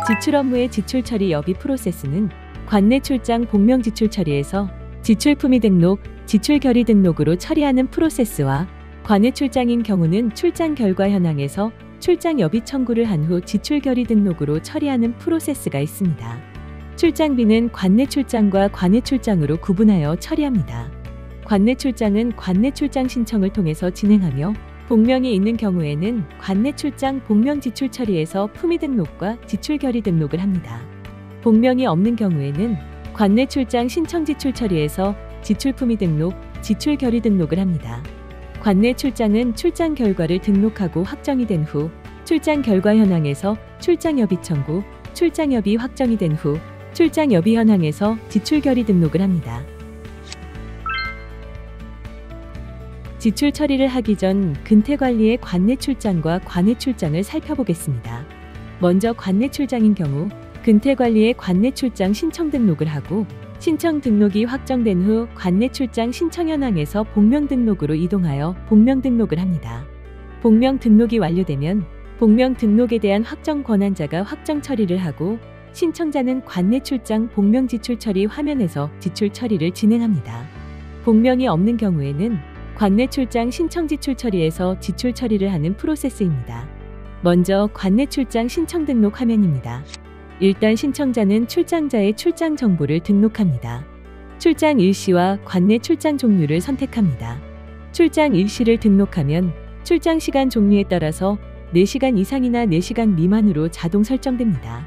지출 업무의 지출 처리 여비 프로세스는 관내 출장 복명 지출 처리에서 지출 품위 등록, 지출 결의 등록으로 처리하는 프로세스와 관내 출장인 경우는 출장 결과 현황에서 출장 여비 청구를 한 후 지출 결의 등록으로 처리하는 프로세스가 있습니다. 출장비는 관내 출장과 관외 출장으로 구분하여 처리합니다. 관내 출장은 관내 출장 신청을 통해서 진행하며 복명이 있는 경우에는 관내 출장 복명 지출 처리에서 품위 등록과 지출 결의 등록을 합니다. 복명이 없는 경우에는 관내 출장 신청 지출 처리에서 지출 품위 등록, 지출 결의 등록을 합니다. 관내 출장은 출장 결과를 등록하고 확정이 된 후 출장 결과 현황에서 출장 여비 청구, 출장 여비 확정이 된 후 출장 여비 현황에서 지출 결의 등록을 합니다. 지출 처리를 하기 전 근태관리의 관내 출장과 관외 출장을 살펴보겠습니다. 먼저 관내 출장인 경우 근태관리의 관내 출장 신청 등록을 하고 신청 등록이 확정된 후 관내 출장 신청 현황에서 복명 등록으로 이동하여 복명 등록을 합니다. 복명 등록이 완료되면 복명 등록에 대한 확정 권한자가 확정 처리를 하고 신청자는 관내 출장 복명 지출 처리 화면에서 지출 처리를 진행합니다. 복명이 없는 경우에는 관내 출장 신청 지출 처리에서 지출 처리를 하는 프로세스입니다. 먼저 관내 출장 신청 등록 화면입니다. 일단 신청자는 출장자의 출장 정보를 등록합니다. 출장 일시와 관내 출장 종류를 선택합니다. 출장 일시를 등록하면 출장 시간 종류에 따라서 4시간 이상이나 4시간 미만으로 자동 설정됩니다.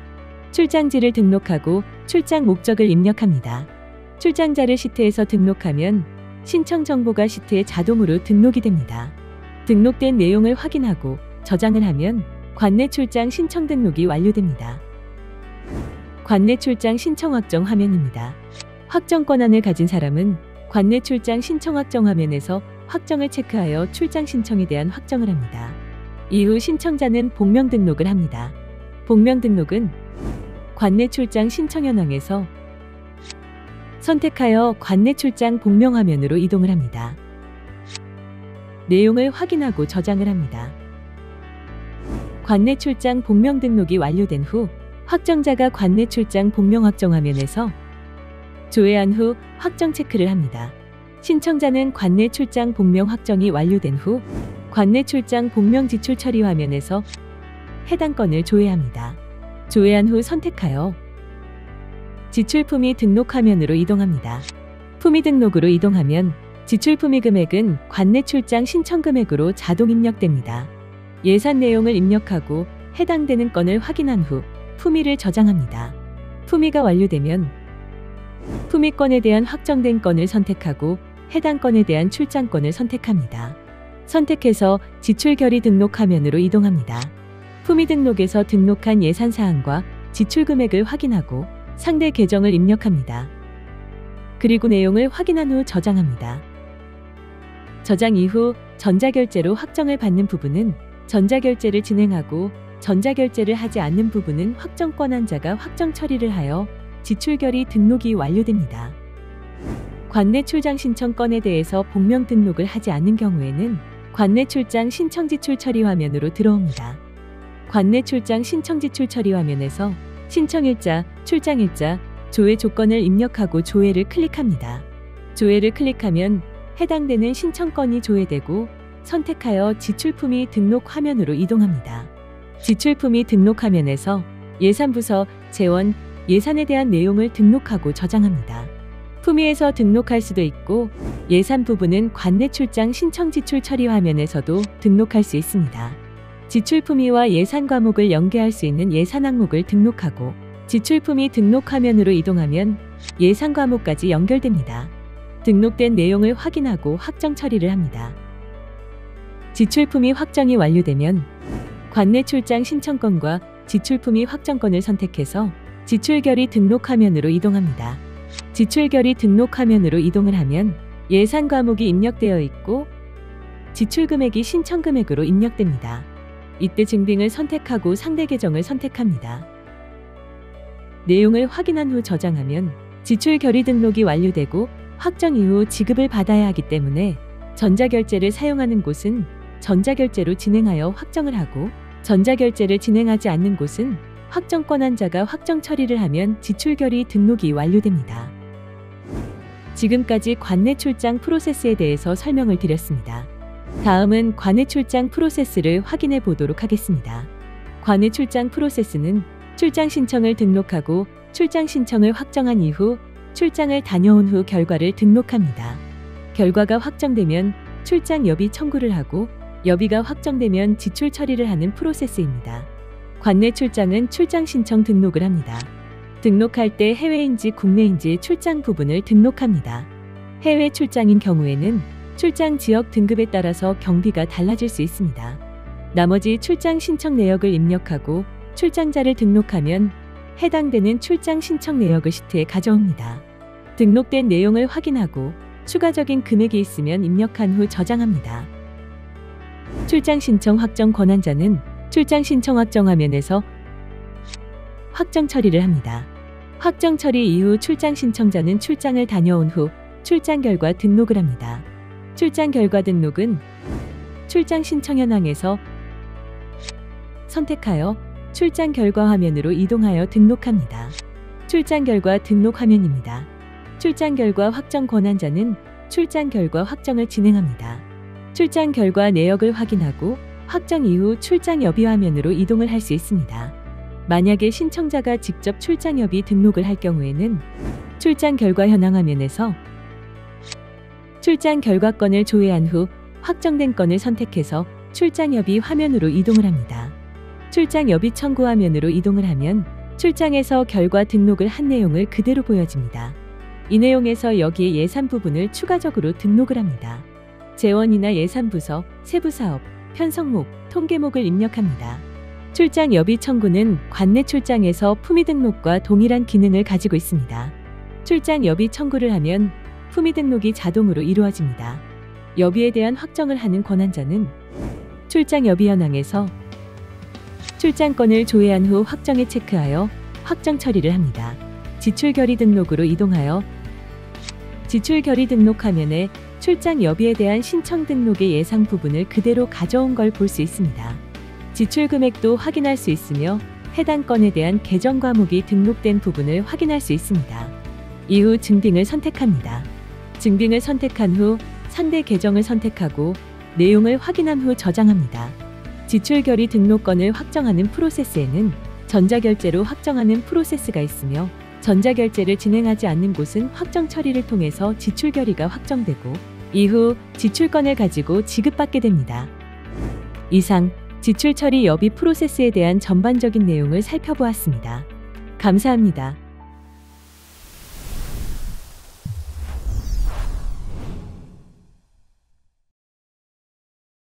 출장지를 등록하고 출장 목적을 입력합니다. 출장자를 시트에서 등록하면 신청 정보가 시트에 자동으로 등록이 됩니다. 등록된 내용을 확인하고 저장을 하면 관내 출장 신청 등록이 완료됩니다. 관내 출장 신청 확정 화면입니다. 확정 권한을 가진 사람은 관내 출장 신청 확정 화면에서 확정을 체크하여 출장 신청에 대한 확정을 합니다. 이후 신청자는 복명 등록을 합니다. 복명 등록은 관내 출장 신청 현황에서 선택하여 관내 출장 복명 화면으로 이동을 합니다. 내용을 확인하고 저장을 합니다. 관내 출장 복명 등록이 완료된 후 확정자가 관내 출장 복명 확정 화면에서 조회한 후 확정 체크를 합니다. 신청자는 관내 출장 복명 확정이 완료된 후 관내 출장 복명 지출 처리 화면에서 해당 건을 조회합니다. 조회한 후 선택하여 지출 품위 등록 화면으로 이동합니다. 품위 등록으로 이동하면 지출 품위 금액은 관내 출장 신청 금액으로 자동 입력됩니다. 예산 내용을 입력하고 해당되는 건을 확인한 후 품위를 저장합니다. 품위가 완료되면 품위권에 대한 확정된 건을 선택하고 해당 건에 대한 출장권을 선택합니다. 선택해서 지출 결의 등록 화면으로 이동합니다. 품위 등록에서 등록한 예산사항과 지출 금액을 확인하고 상대 계정을 입력합니다. 그리고 내용을 확인한 후 저장합니다. 저장 이후 전자결제로 확정을 받는 부분은 전자결제를 진행하고 전자결제를 하지 않는 부분은 확정 권한자가 확정 처리를 하여 지출 결의 등록이 완료됩니다. 관내 출장 신청 건에 대해서 복명 등록을 하지 않는 경우에는 관내 출장 신청 지출 처리 화면으로 들어옵니다. 관내 출장 신청 지출 처리 화면에서 신청일자, 출장일자, 조회 조건을 입력하고 조회를 클릭합니다. 조회를 클릭하면 해당되는 신청건이 조회되고 선택하여 지출품위 등록 화면으로 이동합니다. 지출품위 등록 화면에서 예산부서, 재원, 예산에 대한 내용을 등록하고 저장합니다. 품위에서 등록할 수도 있고 예산 부분은 관내 출장 신청 지출 처리 화면에서도 등록할 수 있습니다. 지출 품위와 예산 과목을 연계할 수 있는 예산 항목을 등록하고 지출 품위 등록 화면으로 이동하면 예산 과목까지 연결됩니다. 등록된 내용을 확인하고 확정 처리를 합니다. 지출 품위 확정이 완료되면 관내 출장 신청건과 지출 품위 확정건을 선택해서 지출 결의 등록 화면으로 이동합니다. 지출 결의 등록 화면으로 이동을 하면 예산 과목이 입력되어 있고 지출 금액이 신청 금액으로 입력됩니다. 이때 증빙을 선택하고 상대 계정을 선택합니다. 내용을 확인한 후 저장하면 지출 결의 등록이 완료되고 확정 이후 지급을 받아야 하기 때문에 전자결제를 사용하는 곳은 전자결제로 진행하여 확정을 하고 전자결제를 진행하지 않는 곳은 확정 권한자가 확정 처리를 하면 지출결의 등록이 완료됩니다. 지금까지 관내 출장 프로세스에 대해서 설명을 드렸습니다. 다음은 관내 출장 프로세스를 확인해 보도록 하겠습니다. 관내 출장 프로세스는 출장 신청을 등록하고 출장 신청을 확정한 이후 출장을 다녀온 후 결과를 등록합니다. 결과가 확정되면 출장 여비 청구를 하고 여비가 확정되면 지출 처리를 하는 프로세스입니다. 관내 출장은 출장 신청 등록을 합니다. 등록할 때 해외인지 국내인지 출장 부분을 등록합니다. 해외 출장인 경우에는 출장 지역 등급에 따라서 경비가 달라질 수 있습니다. 나머지 출장 신청 내역을 입력하고 출장자를 등록하면 해당되는 출장 신청 내역을 시트에 가져옵니다. 등록된 내용을 확인하고 추가적인 금액이 있으면 입력한 후 저장합니다. 출장 신청 확정 권한자는 출장 신청 확정 화면에서 확정 처리를 합니다. 확정 처리 이후 출장 신청자는 출장을 다녀온 후 출장 결과 등록을 합니다. 출장 결과 등록은 출장 신청 현황에서 선택하여 출장 결과 화면으로 이동하여 등록합니다. 출장 결과 등록 화면입니다. 출장 결과 확정 권한자는 출장 결과 확정을 진행합니다. 출장 결과 내역을 확인하고 확정 이후 출장 여비 화면으로 이동을 할 수 있습니다. 만약에 신청자가 직접 출장 여비 등록을 할 경우에는 출장 결과 현황 화면에서 출장 결과건을 조회한 후 확정된 건을 선택해서 출장 여비 화면으로 이동을 합니다. 출장 여비 청구 화면으로 이동을 하면 출장에서 결과 등록을 한 내용을 그대로 보여집니다. 이 내용에서 여기에 예산 부분을 추가적으로 등록을 합니다. 재원이나 예산부서, 세부사업, 편성목, 통계목을 입력합니다. 출장 여비 청구는 관내 출장에서 품위 등록과 동일한 기능을 가지고 있습니다. 출장 여비 청구를 하면 품위 등록이 자동으로 이루어집니다. 여비에 대한 확정을 하는 권한자는 출장 여비 현황에서 출장건을 조회한 후 확정에 체크하여 확정 처리를 합니다. 지출 결의 등록으로 이동하여 지출 결의 등록 화면에 출장 여비에 대한 신청 등록의 예상 부분을 그대로 가져온 걸 볼 수 있습니다. 지출 금액도 확인할 수 있으며 해당 건에 대한 계정 과목이 등록된 부분을 확인할 수 있습니다. 이후 증빙을 선택합니다. 증빙을 선택한 후 상대 계정을 선택하고 내용을 확인한 후 저장합니다. 지출 결의 등록건을 확정하는 프로세스에는 전자결제로 확정하는 프로세스가 있으며 전자결제를 진행하지 않는 곳은 확정 처리를 통해서 지출 결의가 확정되고 이후 지출건을 가지고 지급받게 됩니다. 이상 지출 처리 여비 프로세스에 대한 전반적인 내용을 살펴보았습니다. 감사합니다.